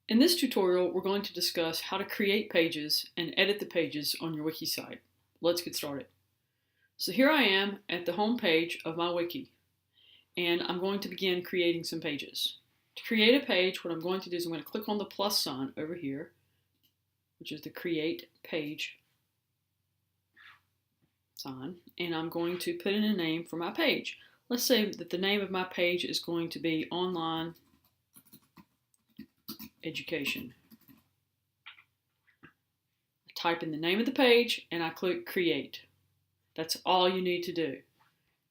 In this tutorial, we're going to discuss how to create pages and edit the pages on your wiki site. Let's get started. So here I am at the home page of my wiki, and I'm going to begin creating some pages. To create a page, what I'm going to do is I'm going to click on the plus sign over here, which is the Create Page sign, and I'm going to put in a name for my page. Let's say that the name of my page is going to be Online Education. I type in the name of the page and I click Create. That's all you need to do.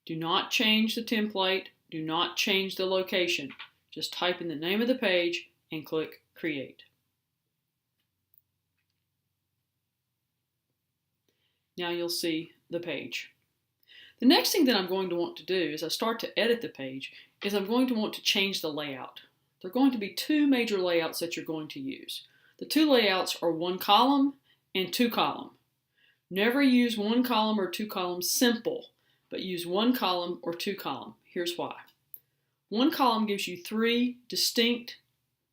Do not change the template. Do not change the location. Just type in the name of the page and click Create. Now you'll see the page. The next thing that I'm going to want to do as I start to edit the page is I'm going to want to change the layout. There are going to be two major layouts that you're going to use. The two layouts are one column and two column. Never use one column or two columns simple, but use one column or two column. Here's why. One column gives you three distinct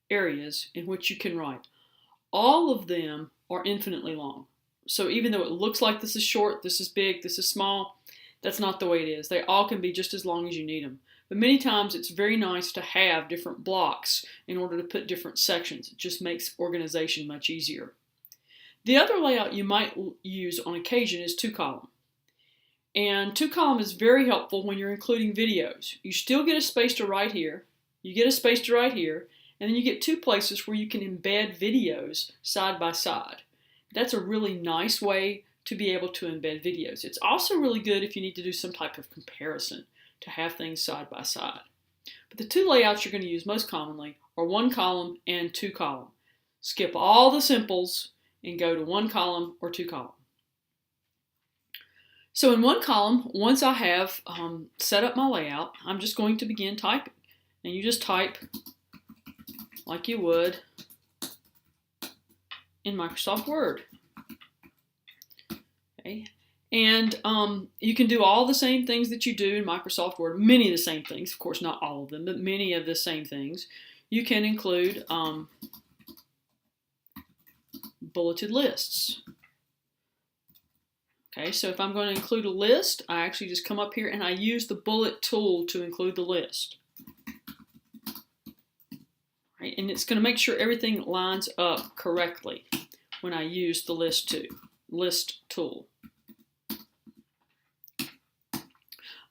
areas in which you can write. All of them are infinitely long. So even though it looks like this is short, this is big, this is small, that's not the way it is. They all can be just as long as you need them. But many times it's very nice to have different blocks in order to put different sections. It just makes organization much easier. The other layout you might use on occasion is two column. And two column is very helpful when you're including videos. You still get a space to write here, you get a space to write here, and then you get two places where you can embed videos side by side. That's a really nice way to be able to embed videos. It's also really good if you need to do some type of comparison to have things side by side. But the two layouts you're going to use most commonly are one column and two column. Skip all the simples and go to one column or two column. So in one column, once I have set up my layout, I'm just going to begin typing. And you just type like you would in Microsoft Word. Okay. And you can do all the same things that you do in Microsoft Word, many of the same things, of course not all of them, but many of the same things. You can include bulleted lists. Okay, so if I'm going to include a list, I actually just come up here and I use the bullet tool to include the list. Right, and it's going to make sure everything lines up correctly when I use the list tool.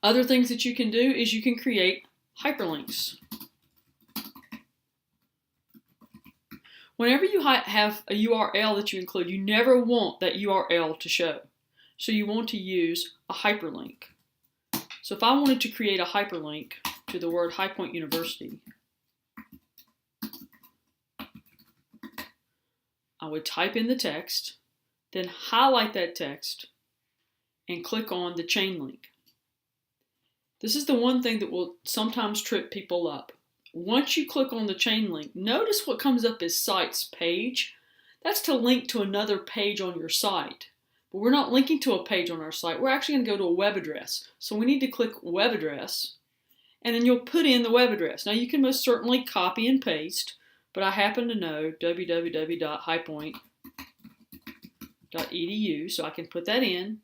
Other things that you can do is you can create hyperlinks. Whenever you have a URL that you include, you never want that URL to show. So you want to use a hyperlink. So if I wanted to create a hyperlink to the word High Point University, I would type in the text, then highlight that text, and click on the chain link. This is the one thing that will sometimes trip people up. Once you click on the chain link, notice what comes up as Sites Page. That's to link to another page on your site. But we're not linking to a page on our site. We're actually going to go to a web address. So we need to click Web Address, and then you'll put in the web address. Now you can most certainly copy and paste, but I happen to know www.highpoint.edu, so I can put that in.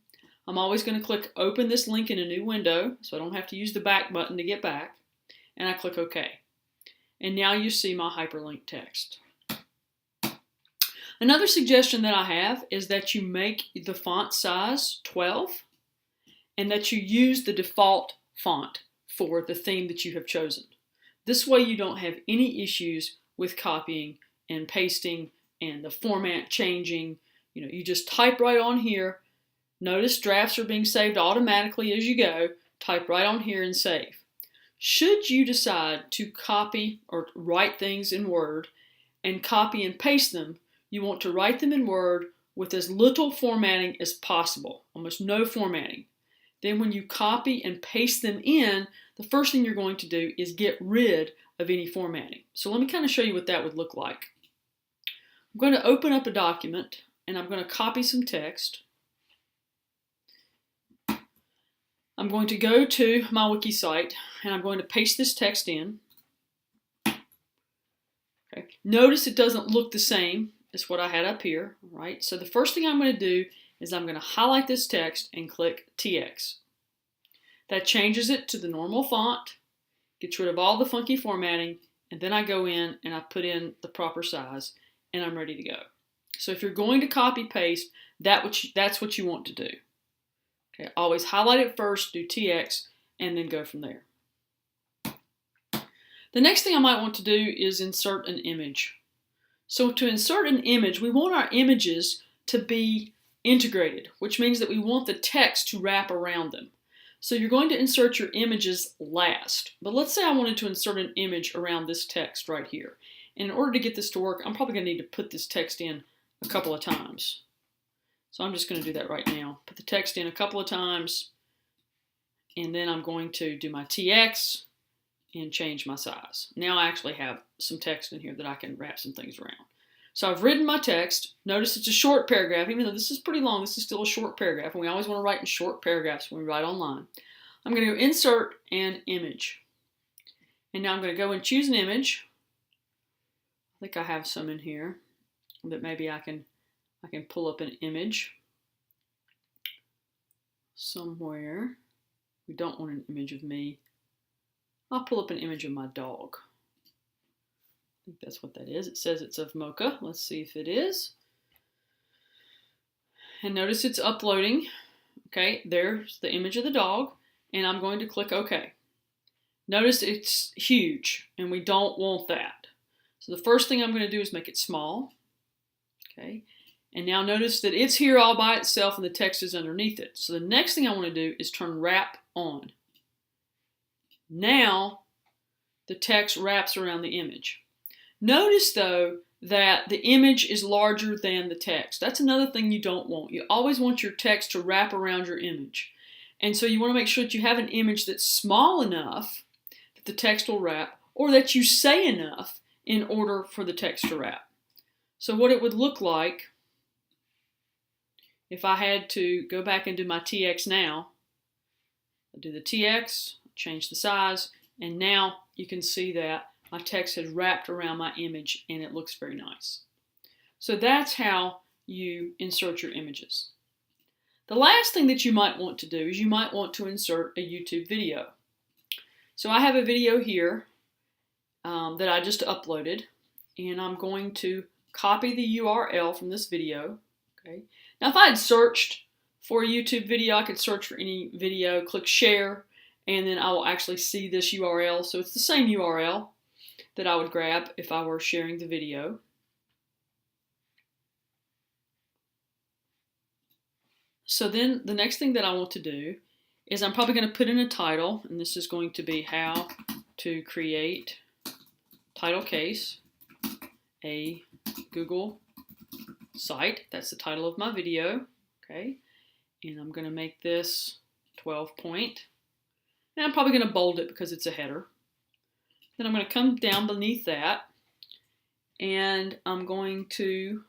I'm always going to click Open this link in a new window, so I don't have to use the back button to get back, and I click OK. And now you see my hyperlink text. Another suggestion that I have is that you make the font size 12 and that you use the default font for the theme that you have chosen. This way you don't have any issues with copying and pasting and the format changing. You just type right on here. Notice drafts are being saved automatically as you go. Type right on here and save. Should you decide to copy or write things in Word and copy and paste them, you want to write them in Word with as little formatting as possible, almost no formatting. Then when you copy and paste them in, the first thing you're going to do is get rid of any formatting. So let me kind of show you what that would look like. I'm going to open up a document and I'm going to copy some text. I'm going to go to my wiki site and I'm going to paste this text in. Okay. Okay. Notice it doesn't look the same as what I had up here, right? So the first thing I'm going to do is I'm going to highlight this text and click TX. That changes it to the normal font, gets rid of all the funky formatting, and then I go in and I put in the proper size, and I'm ready to go. So if you're going to copy paste, that's what you want to do. Okay, always highlight it first, do TX, and then go from there. The next thing I might want to do is insert an image. So to insert an image, we want our images to be integrated, which means that we want the text to wrap around them. So you're going to insert your images last. But let's say I wanted to insert an image around this text right here. And in order to get this to work, I'm probably going to need to put this text in a couple of times. So I'm just going to do that right now. Put the text in a couple of times, and then I'm going to do my TX and change my size. Now I actually have some text in here that I can wrap some things around. So I've written my text. Notice it's a short paragraph. Even though this is pretty long, this is still a short paragraph, and we always want to write in short paragraphs when we write online. I'm going to go Insert an Image. And now I'm going to go and choose an image. I think I have some in here that maybe I can pull up an image somewhere. We don't want an image of me. I'll pull up an image of my dog. I think that's what that is. It says it's of Mocha. Let's see if it is. And notice it's uploading. Okay, there's the image of the dog. And I'm going to click OK. Notice it's huge, and we don't want that. So the first thing I'm going to do is make it small. Okay, and now notice that it's here all by itself and the text is underneath it. So the next thing I want to do is turn Wrap On. Now the text wraps around the image. Notice though that the image is larger than the text. That's another thing you don't want. You always want your text to wrap around your image. And so you want to make sure that you have an image that's small enough that the text will wrap, or that you say enough in order for the text to wrap. So what it would look like if I had to go back and do my TX now, I'll do the TX, change the size, and now you can see that my text has wrapped around my image and it looks very nice. So that's how you insert your images. The last thing that you might want to do is you might want to insert a YouTube video. So I have a video here that I just uploaded, and I'm going to copy the URL from this video. Okay. Now if I had searched for a YouTube video, I could search for any video, click share, and then I will actually see this URL. So it's the same URL that I would grab if I were sharing the video. So then the next thing that I want to do is I'm probably going to put in a title, and this is going to be How to Create Title Case, a Google Site. That's the title of my video. Okay, and I'm going to make this 12 point. And I'm probably going to bold it because it's a header. Then I'm going to come down beneath that, and I'm going to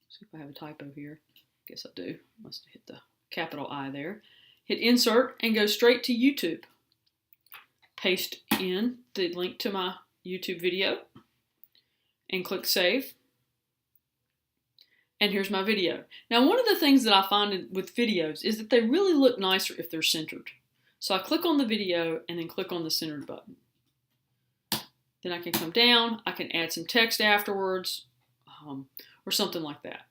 see if I have a typo here. I guess I do. Must have hit the capital I there. Hit Insert and go straight to YouTube. Paste in the link to my YouTube video and click Save. And here's my video. Now, one of the things that I find with videos is that they really look nicer if they're centered. So I click on the video and then click on the centered button. Then I can come down, I can add some text afterwards, or something like that.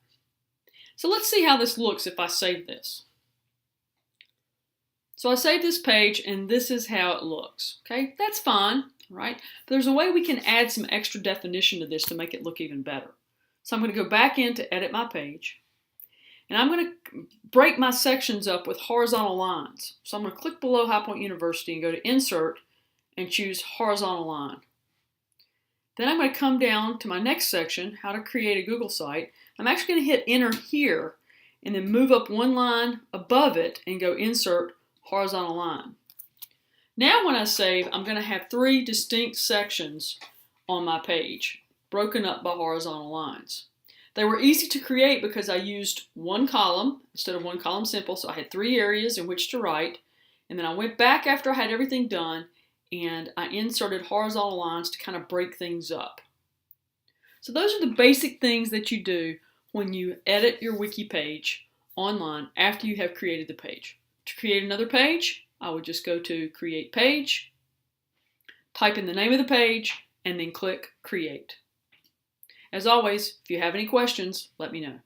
So let's see how this looks if I save this. So I saved this page, and this is how it looks. Okay, that's fine, right? But there's a way we can add some extra definition to this to make it look even better. So I'm going to go back in to edit my page, and I'm going to break my sections up with horizontal lines. So I'm going to click below High Point University and go to Insert and choose Horizontal Line. Then I'm going to come down to my next section, How to Create a Google Site. I'm actually going to hit Enter here and then move up one line above it and go Insert Horizontal Line. Now when I save, I'm going to have 3 distinct sections on my page, broken up by horizontal lines. They were easy to create because I used one column instead of one column simple, so I had 3 areas in which to write, and then I went back after I had everything done and I inserted horizontal lines to kind of break things up. So those are the basic things that you do when you edit your wiki page online after you have created the page. To create another page, I would just go to Create Page, type in the name of the page, and then click Create. As always, if you have any questions, let me know.